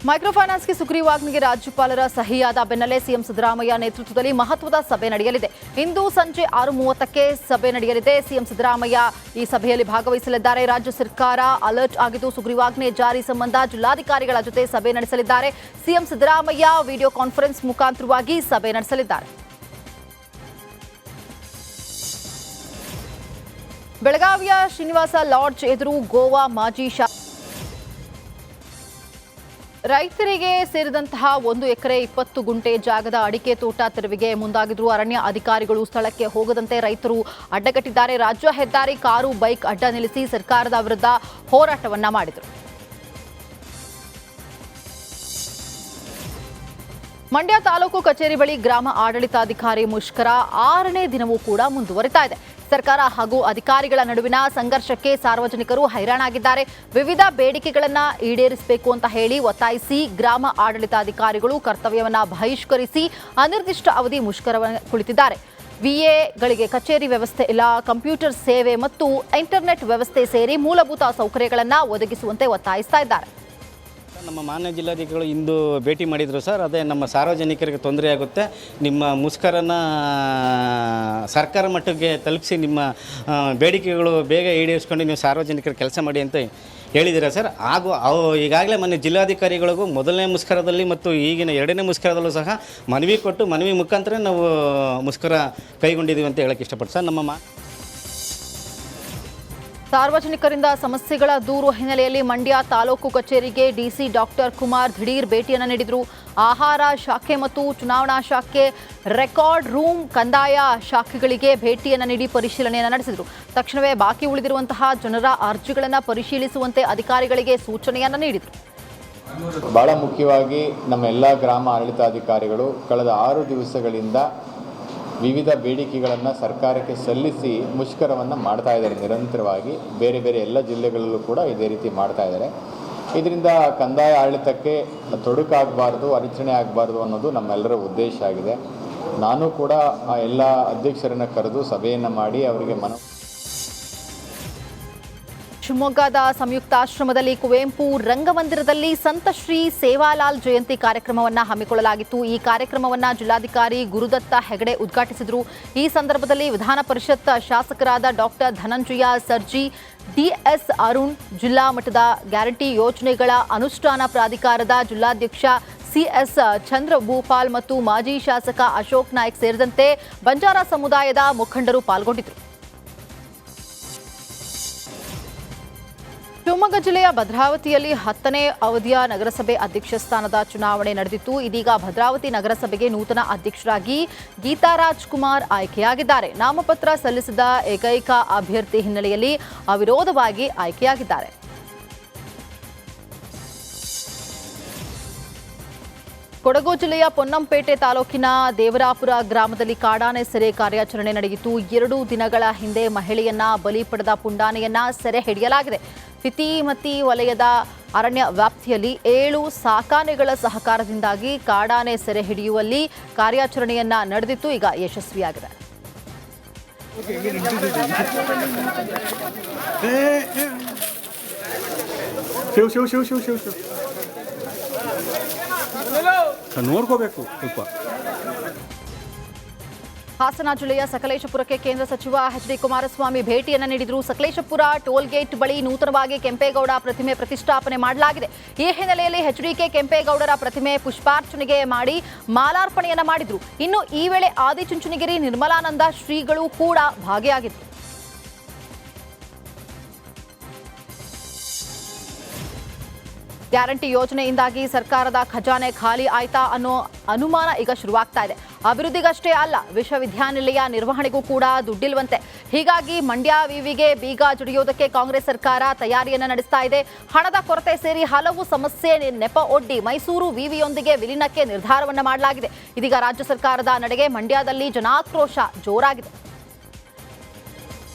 Micro ಫೈನಾನ್ಸ್ಗೆ ಸುಗ್ರೀವಾಜ್ಞೆಗೆ ರಾಜ್ಯಪಾಲರ ಸಹಿಯಾದ ಬೆನ್ನಲ್ಲೇ CM Siddaramaiah ನೇತೃತ್ವದಲ್ಲಿ ಮಹತ್ವದ ಸಭೆ ನಡೆಯಲಿದೆ. ಇಂದು ಸಂಜೆ 6:30ಕ್ಕೆ ಸಭೆ ನಡೆಯಲಿದೆ. ಸಿಎಂ ಸಿದ್ದರಾಮಯ್ಯ ಈ ಸಭೆಯಲ್ಲಿ ಭಾಗವಹಿಸಲಿದ್ದಾರೆ. ರಾಜ್ಯ ಸರ್ಕಾರ ಅಲರ್ಟ್ ಆಗಿದ್ದು ಸುಗ್ರೀವಾಜ್ಞೆ ಜಾರಿ ಸಂಬಂಧ ಜಿಲ್ಲಾಧಿಕಾರಿಗಳ ಜೊತೆ ಸಭೆ ನಡೆಸಲಿದ್ದಾರೆ. ಸಿಎಂ ಸಿದ್ದರಾಮಯ್ಯ ವಿಡಿಯೋ ಕಾನ್ಫರೆನ್ಸ್ ಮುಖಾಂತರವಾಗಿ ಸಭೆ ನಡೆಸಲಿದ್ದಾರೆ. ಬೆಳಗಾವಿಯ ಶ್ರೀನಿವಾಸ ಲಾಡ್ಜ್ ಎದುರು ಗೋವಾ ಮಾಜಿ ರೈತರಿಗೆ ಸೇರಿದಂತಹ 1 ಎಕರೆ 20 ಗುಂಟೆ ಜಾಗದ ಅಡಿಕೆ ತೋಟ ತೆರವಿಗೆ ಮುಂದಾಗಿದ್ರು. ಅರಣ್ಯ ಅಧಿಕಾರಿಗಳು ಸ್ಥಳಕ್ಕೆ ಹೋಗದಂತೆ ರೈತರು ಅಡ್ಡಗಟ್ಟಿದ್ದಾರೆ. ರಾಜ್ಯ ಹೆದ್ದಾರಿ ಕಾರು ಬೈಕ್ ಅಡ್ಡ ನಿಲ್ಲಿಸಿ ಸರ್ಕಾರದ ವಿರುದ್ಧ ಹೋರಾಟವನ್ನ ಮಾಡಿದರು. ಮಂಡ್ಯ ತಾಲೂಕು ಕಚೇರಿ ಬಳಿ ಗ್ರಾಮ ಆಡಳಿತಾಧಿಕಾರಿ ಮುಷ್ಕರ 6ನೇ ದಿನವೂ ಕೂಡ ಮುಂದುವರಿತಾ ಇದೆ. ಸರ್ಕಾರ ಹಾಗೂ ಅಧಿಕಾರಿಗಳ ನಡುವಿನ ಸಂಘರ್ಷಕ್ಕೆ ಸಾರ್ವಜನಿಕರು ಹೈರಾಣಾಗಿದ್ದಾರೆ. ವಿವಿಧ ಬೇಡಿಕೆಗಳನ್ನು ಈಡೇರಿಸಬೇಕು ಅಂತ ಹೇಳಿ ಒತ್ತಾಯಿಸಿ ಗ್ರಾಮ ಆಡಳಿತಾಧಿಕಾರಿಗಳು ಕರ್ತವ್ಯವನ್ನ ಬಹಿಷ್ಕರಿಸಿ ಅನಿರ್ದಿಷ್ಟ ಅವಧಿ ಮುಷ್ಕರವನ್ನು ಕುಳಿತಿದ್ದಾರೆ. ವಿಎಗಳಿಗೆ ಕಚೇರಿ ವ್ಯವಸ್ಥೆ ಇಲ್ಲ, ಕಂಪ್ಯೂಟರ್ ಸೇವೆ ಮತ್ತು ಇಂಟರ್ನೆಟ್ ವ್ಯವಸ್ಥೆ ಸೇರಿ ಮೂಲಭೂತ ಸೌಕರ್ಯಗಳನ್ನು ಒದಗಿಸುವಂತೆ ಒತ್ತಾಯಿಸ್ತಾ ಇದ್ದಾರೆ. ನಮ್ಮ ಮಾನ್ಯ ಜಿಲ್ಲಾಧಿಕಾರಿಗಳು ಇಂದು ಭೇಟಿ ಮಾಡಿದರು ಸರ್. ಅದೇ ನಮ್ಮ ಸಾರ್ವಜನಿಕರಿಗೆ ತೊಂದರೆ ಆಗುತ್ತೆ, ನಿಮ್ಮ ಮುಷ್ಕರನ ಸರ್ಕಾರ ಮಟ್ಟಕ್ಕೆ ತಲುಪಿಸಿ ನಿಮ್ಮ ಬೇಡಿಕೆಗಳು ಬೇಗ ಈಡೇರಿಸ್ಕೊಂಡು ನೀವು ಸಾರ್ವಜನಿಕರ ಕೆಲಸ ಮಾಡಿ ಅಂತ ಹೇಳಿದ್ದೀರಾ ಸರ್. ಹಾಗೂ ಈಗಾಗಲೇ ಮೊನ್ನೆ ಜಿಲ್ಲಾಧಿಕಾರಿಗಳಿಗೂ ಮೊದಲನೇ ಮುಷ್ಕರದಲ್ಲಿ ಮತ್ತು ಈಗಿನ 2ನೇ ಮುಷ್ಕರದಲ್ಲೂ ಸಹ ಮನವಿ ಕೊಟ್ಟು ಮನವಿ ಮುಖಾಂತರ ನಾವು ಮುಷ್ಕರ ಕೈಗೊಂಡಿದ್ದೀವಿ ಅಂತ ಹೇಳಕ್ಕೆ ಇಷ್ಟಪಡ್ತೀನಿ ಸರ್. ನಮ್ಮ ಸಾರ್ವಜನಿಕರಿಂದ ಸಮಸ್ಯೆಗಳ ದೂರು ಹಿನ್ನೆಲೆಯಲ್ಲಿ ಮಂಡ್ಯ ತಾಲೂಕು ಕಚೇರಿಗೆ ಡಿಸಿ ಡಾಕ್ಟರ್ ಕುಮಾರ್ ದಿಢೀರ್ ಭೇಟಿಯನ್ನು ನೀಡಿದರು. ಆಹಾರ ಶಾಖೆ ಮತ್ತು ಚುನಾವಣಾ ಶಾಖೆ, ರೆಕಾರ್ಡ್ ರೂಮ್, ಕಂದಾಯ ಶಾಖೆಗಳಿಗೆ ಭೇಟಿಯನ್ನು ನೀಡಿ ಪರಿಶೀಲನೆಯನ್ನು ನಡೆಸಿದರು. ತಕ್ಷಣವೇ ಬಾಕಿ ಉಳಿದಿರುವಂತಹ ಜನರ ಅರ್ಜಿಗಳನ್ನು ಪರಿಶೀಲಿಸುವಂತೆ ಅಧಿಕಾರಿಗಳಿಗೆ ಸೂಚನೆಯನ್ನು ನೀಡಿದರು. ಬಹಳ ಮುಖ್ಯವಾಗಿ ನಮ್ಮ ಎಲ್ಲ ಗ್ರಾಮ ಆಡಳಿತಾಧಿಕಾರಿಗಳು ಕಳೆದ 6 ದಿವಸಗಳಿಂದ ವಿವಿಧ ಬೇಡಿಕೆಗಳನ್ನು ಸರ್ಕಾರಕ್ಕೆ ಸಲ್ಲಿಸಿ ಮುಷ್ಕರವನ್ನು ಮಾಡ್ತಾ ಇದ್ದಾರೆ. ನಿರಂತರವಾಗಿ ಬೇರೆ ಬೇರೆ ಎಲ್ಲ ಜಿಲ್ಲೆಗಳಲ್ಲೂ ಕೂಡ ಇದೇ ರೀತಿ ಮಾಡ್ತಾ ಇದ್ದಾರೆ. ಇದರಿಂದ ಕಂದಾಯ ಆಡಳಿತಕ್ಕೆ ತೊಡಕಾಗಬಾರ್ದು, ಅಡಚಣೆ ಆಗಬಾರ್ದು ಅನ್ನೋದು ನಮ್ಮೆಲ್ಲರ ಉದ್ದೇಶ ಆಗಿದೆ. ನಾನು ಕೂಡ ಆ ಎಲ್ಲ ಅಧ್ಯಕ್ಷರನ್ನು ಕರೆದು ಸಭೆಯನ್ನು ಮಾಡಿ ಅವರಿಗೆ ಶಿವಮೊಗ್ಗದ ಸಂಯುಕ್ತಾಶ್ರಮದಲ್ಲಿ ಕುವೆಂಪು ರಂಗಮಂದಿರದಲ್ಲಿ ಸಂತ ಶ್ರೀ ಸೇವಾಲಾಲ್ ಜಯಂತಿ ಕಾರ್ಯಕ್ರಮವನ್ನು ಹಮ್ಮಿಕೊಳ್ಳಲಾಗಿತ್ತು. ಈ ಕಾರ್ಯಕ್ರಮವನ್ನು ಜಿಲ್ಲಾಧಿಕಾರಿ ಗುರುದತ್ತ ಹೆಗಡೆ ಉದ್ಘಾಟಿಸಿದರು. ಈ ಸಂದರ್ಭದಲ್ಲಿ ವಿಧಾನ ಪರಿಷತ್ ಶಾಸಕರಾದ ಡಾಕ್ಟರ್ ಧನಂಜಯ ಸರ್ಜಿ, ಡಿಎಸ್ ಅರುಣ್, ಜಿಲ್ಲಾ ಮಟ್ಟದ ಗ್ಯಾರಂಟಿ ಯೋಜನೆಗಳ ಅನುಷ್ಠಾನ ಪ್ರಾಧಿಕಾರದ ಜಿಲ್ಲಾಧ್ಯಕ್ಷ ಸಿಎಸ್ ಚಂದ್ರಭೂಪಾಲ್ ಮತ್ತು ಮಾಜಿ ಶಾಸಕ ಅಶೋಕ್ ನಾಯ್ಕ್ ಸೇರಿದಂತೆ ಬಂಜಾರ ಸಮುದಾಯದ ಮುಖಂಡರು ಪಾಲ್ಗೊಂಡಿದ್ದರು. ಶಿವಮೊಗ್ಗ ಜಿಲ್ಲೆಯ ಭದ್ರಾವತಿಯಲ್ಲಿ 10ನೇ ಅವಧಿಯ ನಗರಸಭೆ ಅಧ್ಯಕ್ಷ ಸ್ಥಾನದ ಚುನಾವಣೆ ನಡೆದಿತ್ತು. ಇದೀಗ ಭದ್ರಾವತಿ ನಗರಸಭೆಗೆ ನೂತನ ಅಧ್ಯಕ್ಷರಾಗಿ ಗೀತಾರಾಜ್ ಕುಮಾರ್ ಆಯ್ಕೆಯಾಗಿದ್ದಾರೆ. ನಾಮಪತ್ರ ಸಲ್ಲಿಸಿದ ಏಕೈಕ ಅಭ್ಯರ್ಥಿ ಹಿನ್ನೆಲೆಯಲ್ಲಿ ಅವಿರೋಧವಾಗಿ ಆಯ್ಕೆಯಾಗಿದ್ದಾರೆ. ಕೊಡಗು ಜಿಲ್ಲೆಯ ಪೊನ್ನಂಪೇಟೆ ತಾಲೂಕಿನ ದೇವರಾಪುರ ಗ್ರಾಮದಲ್ಲಿ ಕಾಡಾನೆ ಸೆರೆ ಕಾರ್ಯಾಚರಣೆ ನಡೆಯಿತು. 2 ದಿನಗಳ ಹಿಂದೆ ಮಹಿಳೆಯನ್ನ ಬಲಿ ಪಡೆದ ಪುಂಡಾನೆಯನ್ನ ಸೆರೆ ಹಿಡಿಯಲಾಗಿದೆ. ಫಿತಿಮತಿ ವಲಯದ ಅರಣ್ಯ ವ್ಯಾಪ್ತಿಯಲ್ಲಿ 7 ಸಾಕಾನೆಗಳ ಸಹಕಾರದಿಂದಾಗಿ ಕಾಡಾನೆ ಸೆರೆ ಹಿಡಿಯುವಲ್ಲಿ ಕಾರ್ಯಾಚರಣೆಯನ್ನ ನಡೆದಿತ್ತು. ಈಗ ಯಶಸ್ವಿಯಾಗಿದೆ. ನೋಡ್ಕೋಬೇಕು ಸ್ವಲ್ಪ. ಹಾಸನ ಜಿಲ್ಲೆಯ ಸಕಲೇಶಪುರಕ್ಕೆ ಕೇಂದ್ರ ಸಚಿವ ಎಚ್.ಡಿ. ಕುಮಾರಸ್ವಾಮಿ ಭೇಟಿಯನ್ನು ನೀಡಿದರು. ಸಕಲೇಶಪುರ ಟೋಲ್ ಗೇಟ್ ಬಳಿ ನೂತನವಾಗಿ ಕೆಂಪೇಗೌಡ ಪ್ರತಿಮೆ ಪ್ರತಿಷ್ಠಾಪನೆ ಮಾಡಲಾಗಿದೆ. ಈ ಹಿನ್ನೆಲೆಯಲ್ಲಿ ಎಚ್.ಡಿ.ಕೆ ಕೆಂಪೇಗೌಡರ ಪ್ರತಿಮೆ ಪುಷ್ಪಾರ್ಚನೆಗೆ ಮಾಡಿ ಮಾಲಾರ್ಪಣೆಯನ್ನು ಮಾಡಿದರು. ಇನ್ನು ಈ ವೇಳೆ ಆದಿಚುಂಚನಗಿರಿ ನಿರ್ಮಲಾನಂದ ಶ್ರೀಗಳು ಕೂಡ ಭಾಗಿಯಾಗಿದ್ದರು. ಗ್ಯಾರಂಟಿ ಯೋಜನೆಯಿಂದಾಗಿ ಸರ್ಕಾರದ ಖಜಾನೆ ಖಾಲಿ ಆಯ್ತಾ ಅನ್ನೋ ಅನುಮಾನ ಈಗ ಶುರುವಾಗ್ತಾ ಇದೆ. ಅಭಿವೃದ್ಧಿಗಷ್ಟೇ ಅಲ್ಲ, ವಿಶ್ವವಿದ್ಯಾನಿಲಯ ನಿರ್ವಹಣೆಗೂ ಕೂಡ ದುಡ್ಡಿಲ್ವಂತೆ. ಹೀಗಾಗಿ ಮಂಡ್ಯ ವಿವಿಗೆ ಬೀಗ ಜಡಿಯೋದಕ್ಕೆ ಕಾಂಗ್ರೆಸ್ ಸರ್ಕಾರ ತಯಾರಿಯನ್ನು ನಡೆಸ್ತಾ ಇದೆ. ಹಣದ ಕೊರತೆ ಸೇರಿ ಹಲವು ಸಮಸ್ಯೆ ನೆಪ ಒಡ್ಡಿ ಮೈಸೂರು ವಿವಿಯೊಂದಿಗೆ ವಿಲೀನಕ್ಕೆ ನಿರ್ಧಾರವನ್ನು ಮಾಡಲಾಗಿದೆ. ಇದೀಗ ರಾಜ್ಯ ಸರ್ಕಾರದ ನಡೆಗೆ ಮಂಡ್ಯದಲ್ಲಿ ಜನಾಕ್ರೋಶ ಜೋರಾಗಿದೆ.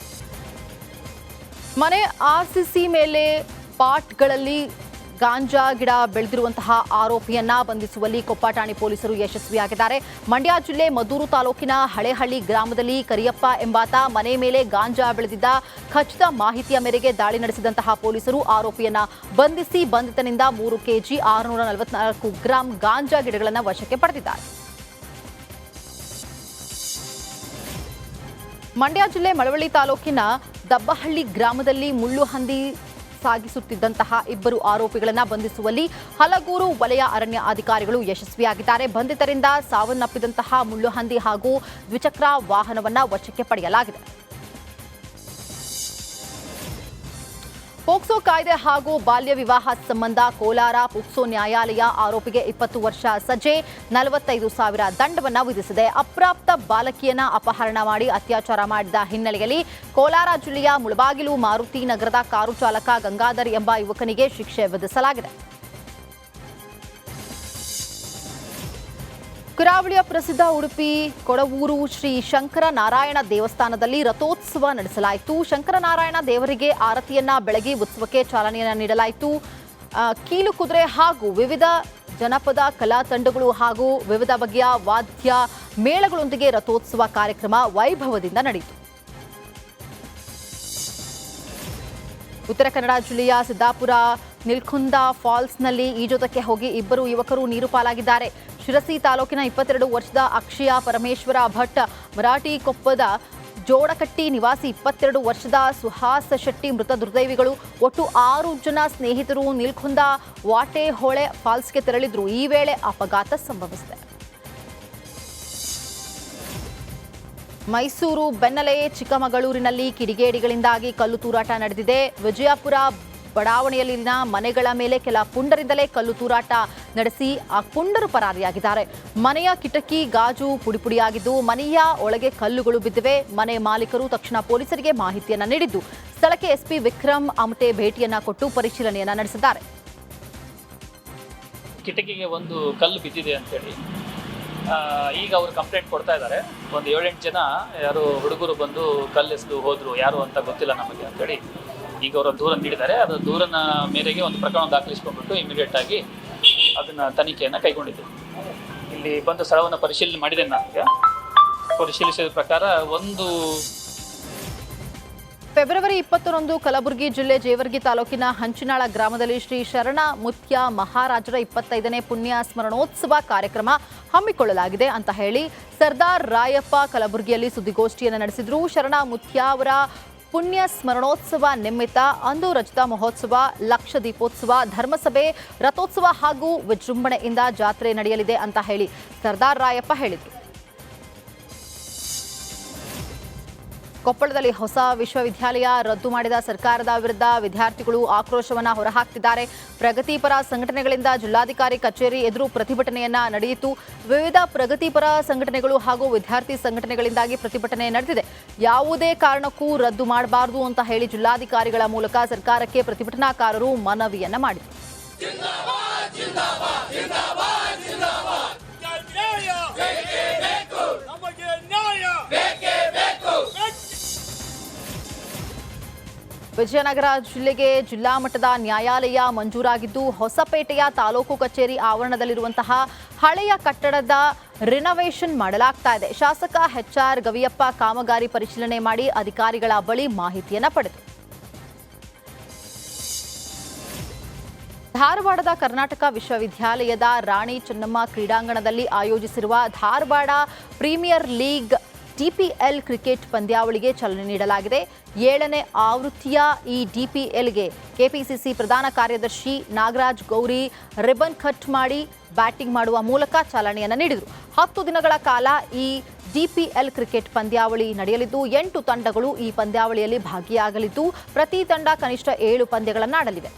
ಮನೆ ಆರ್ಸಿಸಿ ಮೇಲೆ ಪಾಟ್ಗಳಲ್ಲಿ ಗಾಂಜಾ ಗಿಡ ಬೆಳೆದಿರುವಂತಹ ಆರೋಪಿಯನ್ನ ಬಂಧಿಸುವಲ್ಲಿ ಕೊಪ್ಪ ಠಾಣೆ ಪೊಲೀಸರು ಯಶಸ್ವಿಯಾಗಿದ್ದಾರೆ. ಮಂಡ್ಯ ಜಿಲ್ಲೆ ಮದ್ದೂರು ತಾಲೂಕಿನ ಹಳೇಹಳ್ಳಿ ಗ್ರಾಮದಲ್ಲಿ ಕರಿಯಪ್ಪ ಎಂಬಾತ ಮನೆ ಮೇಲೆ ಗಾಂಜಾ ಬೆಳೆದಿದ್ದ ಖಚಿತ ಮಾಹಿತಿಯ ಮೇರೆಗೆ ದಾಳಿ ನಡೆಸಿದಂತಹ ಪೊಲೀಸರು ಆರೋಪಿಯನ್ನ ಬಂಧಿಸಿ ಬಂಧಿತನಿಂದ 3 ಕೆಜಿ 644 ಗ್ರಾಂ ಗಾಂಜಾ ಗಿಡಗಳನ್ನು ವಶಕ್ಕೆ ಪಡೆದಿದ್ದಾರೆ. ಮಂಡ್ಯ ಜಿಲ್ಲೆ ಮಳವಳ್ಳಿ ತಾಲೂಕಿನ ದಬ್ಬಹಳ್ಳಿ ಗ್ರಾಮದಲ್ಲಿ ಮುಳ್ಳು ಹಂದಿ ಸಾಗಿಸುತ್ತಿದ್ದಂತಹ 2 ಆರೋಪಿಗಳನ್ನು ಬಂಧಿಸುವಲ್ಲಿ ಹಲಗೂರು ವಲಯ ಅರಣ್ಯ ಅಧಿಕಾರಿಗಳು ಯಶಸ್ವಿಯಾಗಿದ್ದಾರೆ. ಬಂಧಿತರಿಂದ ಸಾವನ್ನಪ್ಪಿದಂತಹ ಮುಳ್ಳು ಹಂದಿ ಹಾಗೂ ದ್ವಿಚಕ್ರ ವಾಹನವನ್ನು ವಶಕ್ಕೆ ಪಡೆಯಲಾಗಿದೆ. ಪೋಕ್ಸೋ ಕಾಯ್ದೆ ಹಾಗೂ ಬಾಲ್ಯ ವಿವಾಹ ಸಂಬಂಧ ಕೋಲಾರ ಪೋಕ್ಸೋ ನ್ಯಾಯಾಲಯ ಆರೋಪಿಗೆ 20 ವರ್ಷ ಸಜೆ 45,000 ದಂಡವನ್ನು ವಿಧಿಸಿದೆ. ಅಪ್ರಾಪ್ತ ಬಾಲಕಿಯನ್ನ ಅಪಹರಣ ಮಾಡಿ ಅತ್ಯಾಚಾರ ಮಾಡಿದ ಹಿನ್ನೆಲೆಯಲ್ಲಿ ಕೋಲಾರ ಜಿಲ್ಲೆಯ ಮುಳಬಾಗಿಲು ಮಾರುತಿ ನಗರದ ಕಾರು ಚಾಲಕ ಗಂಗಾಧರ್ ಎಂಬ ಯುವಕನಿಗೆ ಶಿಕ್ಷೆ ವಿಧಿಸಲಾಗಿದೆ. ಕರಾವಳಿಯ ಪ್ರಸಿದ್ಧ ಉಡುಪಿ ಕೊಡವೂರು ಶ್ರೀ ಶಂಕರನಾರಾಯಣ ದೇವಸ್ಥಾನದಲ್ಲಿ ರಥೋತ್ಸವ ನಡೆಸಲಾಯಿತು. ಶಂಕರನಾರಾಯಣ ದೇವರಿಗೆ ಆರತಿಯನ್ನ ಬೆಳಗಿ ಉತ್ಸವಕ್ಕೆ ಚಾಲನೆಯನ್ನ ನೀಡಲಾಯಿತು. ಕೀಲು ಕುದುರೆ ಹಾಗೂ ವಿವಿಧ ಜನಪದ ಕಲಾ ತಂಡಗಳು ಹಾಗೂ ವಿವಿಧ ಬಗೆಯ ವಾದ್ಯ ಮೇಳಗಳೊಂದಿಗೆ ರಥೋತ್ಸವ ಕಾರ್ಯಕ್ರಮ ವೈಭವದಿಂದ ನಡೆಯಿತು. ಉತ್ತರ ಕನ್ನಡ ಜಿಲ್ಲೆಯ ಸಿದ್ದಾಪುರ ನಿಲ್ಕುಂದ ಫಾಲ್ಸ್ನಲ್ಲಿ ಈಜೋದಕ್ಕೆ ಹೋಗಿ 2 ಯುವಕರು ನೀರು ಪಾಲಾಗಿದ್ದಾರೆ. ಶಿರಸಿ ತಾಲೂಕಿನ 22 ವರ್ಷದ ಅಕ್ಷಯ ಪರಮೇಶ್ವರ ಭಟ್, ಮರಾಠಿ ಕೊಪ್ಪದ ಜೋಡಕಟ್ಟಿ ನಿವಾಸಿ 22 ವರ್ಷದ ಸುಹಾಸ್ ಶೆಟ್ಟಿ ಮೃತ ದುರ್ದೈವಿಗಳು. ಒಟ್ಟು 6 ಜನ ಸ್ನೇಹಿತರು ನಿಲ್ಕುಂದ ವಾಟೆಹೊಳೆ ಫಾಲ್ಸ್ಗೆ ತೆರಳಿದ್ರು. ಈ ವೇಳೆ ಅಪಘಾತ ಸಂಭವಿಸಿದೆ. ಮೈಸೂರು ಬೆನ್ನಲ್ಲೇ ಚಿಕ್ಕಮಗಳೂರಿನಲ್ಲಿ ಕಿಡಿಗೇಡಿಗಳಿಂದಾಗಿ ಕಲ್ಲು ತೂರಾಟ ನಡೆದಿದೆ. ವಿಜಯಪುರ ಬಡಾವಣೆಯಲ್ಲಿನ ಮನೆಗಳ ಮೇಲೆ ಕೆಲ ಪುಂಡರಿಂದಲೇ ಕಲ್ಲು ತೂರಾಟ ನಡೆಸಿ ಆ ಪುಂಡರು ಪರಾರಿಯಾಗಿದ್ದಾರೆ. ಮನೆಯ ಕಿಟಕಿ ಗಾಜು ಪುಡಿಪುಡಿಯಾಗಿದ್ದು ಮನೆಯ ಒಳಗೆ ಕಲ್ಲುಗಳು ಬಿದ್ದಿವೆ. ಮನೆ ಮಾಲೀಕರು ತಕ್ಷಣ ಪೊಲೀಸರಿಗೆ ಮಾಹಿತಿಯನ್ನ ನೀಡಿದ್ದು ಸ್ಥಳಕ್ಕೆ ಎಸ್ಪಿ ವಿಕ್ರಮ್ ಆಮಟೆ ಭೇಟಿಯನ್ನ ಕೊಟ್ಟು ಪರಿಶೀಲನೆಯನ್ನ ನಡೆಸಿದ್ದಾರೆ. ಕಿಟಕಿಗೆ ಒಂದು ಕಲ್ಲು ಬಿದ್ದಿದೆ ಅಂತೇಳಿ ಈಗ ಅವರು ಕಂಪ್ಲೇಂಟ್ ಕೊಡ್ತಾ ಇದ್ದಾರೆ. ಒಂದು 7-8 ಜನ ಯಾರು ಹುಡುಗರು ಬಂದು ಕಲ್ಲೆಸೆದು ಹೋದ್ರು, ಯಾರು ಅಂತ ಗೊತ್ತಿಲ್ಲ ನಮಗೆ ಅಂತೇಳಿ ಈಗ ಅವರ ದೂರ ನೀಡಿದ್ದಾರೆ. ಅದರ ದೂರನ ಮೇರೆಗೆ ಒಂದು ಪ್ರಕರಣ ದಾಖಲಿಸಿಕೊಂಡ್ಬಿಟ್ಟು ಇಮಿಡಿಯೇಟ್ ಆಗಿ ಅದನ್ನ ತನಿಖೆಯನ್ನು ಕೈಗೊಂಡಿದ್ದೇವೆ. ಇಲ್ಲಿ ಬಂದು ಸ್ಥಳವನ್ನು ಪರಿಶೀಲನೆ ಮಾಡಿದೆ. ನನಗೆ ಪರಿಶೀಲಿಸಿದ ಪ್ರಕಾರ ಫೆಬ್ರವರಿ 20ರಂದು ಕಲಬುರಗಿ ಜಿಲ್ಲೆ ಜೇವರ್ಗಿ ತಾಲೂಕಿನ ಹಂಚಿನಾಳ ಗ್ರಾಮದಲ್ಲಿ ಶ್ರೀ ಶರಣ ಮುತ್ಯ ಮಹಾರಾಜರ 25ನೇ ಪುಣ್ಯ ಸ್ಮರಣೋತ್ಸವ ಕಾರ್ಯಕ್ರಮ ಹಮ್ಮಿಕೊಳ್ಳಲಾಗಿದೆ ಅಂತ ಹೇಳಿ ಸರ್ದಾರ್ ರಾಯಪ್ಪ ಕಲಬುರಗಿಯಲ್ಲಿ ಸುದ್ದಿಗೋಷ್ಠಿಯನ್ನು ನಡೆಸಿದ್ರು. ಶರಣ ಮುತ್ಯ ಅವರ ಪುಣ್ಯ ಸ್ಮರಣೋತ್ಸವ ನಿಮಿತ್ತ ಅಂದು ರಜತ ಮಹೋತ್ಸವ, ಲಕ್ಷ ದೀಪೋತ್ಸವ, ಧರ್ಮಸಭೆ, ರಥೋತ್ಸವ ಹಾಗೂ ವಿಜೃಂಭಣೆಯಿಂದ ಜಾತ್ರೆ ನಡೆಯಲಿದೆ ಅಂತ ಹೇಳಿ ಸರ್ದಾರ್ ರಾಯಪ್ಪ ಹೇಳಿದರು. ಕೊಪ್ಪಳದಲ್ಲಿ ಹೊಸ ವಿಶ್ವವಿದ್ಯಾಲಯ ರದ್ದು ಮಾಡಿದ ಸರ್ಕಾರದ ವಿರುದ್ಧ ವಿದ್ಯಾರ್ಥಿಗಳು ಆಕ್ರೋಶವನ್ನು ಹೊರಹಾಕ್ತಿದ್ದಾರೆ. ಪ್ರಗತಿಪರ ಸಂಘಟನೆಗಳಿಂದ ಜಿಲ್ಲಾಧಿಕಾರಿ ಕಚೇರಿ ಎದುರು ಪ್ರತಿಭಟನೆಯನ್ನ ನಡೆಯಿತು. ವಿವಿಧ ಪ್ರಗತಿಪರ ಸಂಘಟನೆಗಳು ಹಾಗೂ ವಿದ್ಯಾರ್ಥಿ ಸಂಘಟನೆಗಳಿಂದಾಗಿ ಪ್ರತಿಭಟನೆ ನಡೆದಿದೆ. ಯಾವುದೇ ಕಾರಣಕ್ಕೂ ರದ್ದು ಮಾಡಬಾರದು ಅಂತ ಹೇಳಿ ಜಿಲ್ಲಾಧಿಕಾರಿಗಳ ಮೂಲಕ ಸರ್ಕಾರಕ್ಕೆ ಪ್ರತಿಭಟನಾಕಾರರು ಮನವಿಯನ್ನ ಮಾಡಿದರು. ವಿಜಯನಗರ ಜಿಲ್ಲೆಗೆ ಜಿಲ್ಲಾ ಮಟ್ಟದ ನ್ಯಾಯಾಲಯ ಮಂಜೂರಾಗಿದ್ದು ಹೊಸಪೇಟೆಯ ತಾಲೂಕು ಕಚೇರಿ ಆವರಣದಲ್ಲಿರುವಂತಹ ಹಳೆಯ ಕಟ್ಟಡದ ರಿನೋವೇಷನ್ ಮಾಡಲಾಗ್ತಾ ಇದೆ. ಶಾಸಕ ಎಚ್ಆರ್ ಗವಿಯಪ್ಪ ಕಾಮಗಾರಿ ಪರಿಶೀಲನೆ ಮಾಡಿ ಅಧಿಕಾರಿಗಳ ಬಳಿ ಮಾಹಿತಿಯನ್ನ ಪಡೆದರು. ಧಾರವಾಡದ ಕರ್ನಾಟಕ ವಿಶ್ವವಿದ್ಯಾಲಯದ ರಾಣಿ ಚೆನ್ನಮ್ಮ ಕ್ರೀಡಾಂಗಣದಲ್ಲಿ ಆಯೋಜಿಸಿರುವ Dharwad premier league DPL cricket ಪಂದ್ಯಾವಳಿಗೆ ಚಾಲನೆ ನೀಡಲಾಗಿದೆ. 7ನೇ ಆವೃತ್ತಿಯ ಈ ಡಿಪಿಎಲ್ಗೆ ಕೆಪಿಸಿಸಿ ಪ್ರಧಾನ ಕಾರ್ಯದರ್ಶಿ ನಾಗರಾಜ್ ಗೌರಿ ರಿಬನ್ ಕಟ್ ಮಾಡಿ ಬ್ಯಾಟಿಂಗ್ ಮಾಡುವ ಮೂಲಕ ಚಾಲನೆಯನ್ನು ನೀಡಿದರು. 10 ದಿನಗಳ ಕಾಲ ಈ ಡಿಪಿಎಲ್ ಕ್ರಿಕೆಟ್ ಪಂದ್ಯಾವಳಿ ನಡೆಯಲಿದ್ದು 8 ತಂಡಗಳು ಈ ಪಂದ್ಯಾವಳಿಯಲ್ಲಿ ಭಾಗಿಯಾಗಲಿದ್ದು ಪ್ರತಿ ತಂಡ ಕನಿಷ್ಠ 7 ಪಂದ್ಯಗಳನ್ನು ಆಡಲಿವೆ.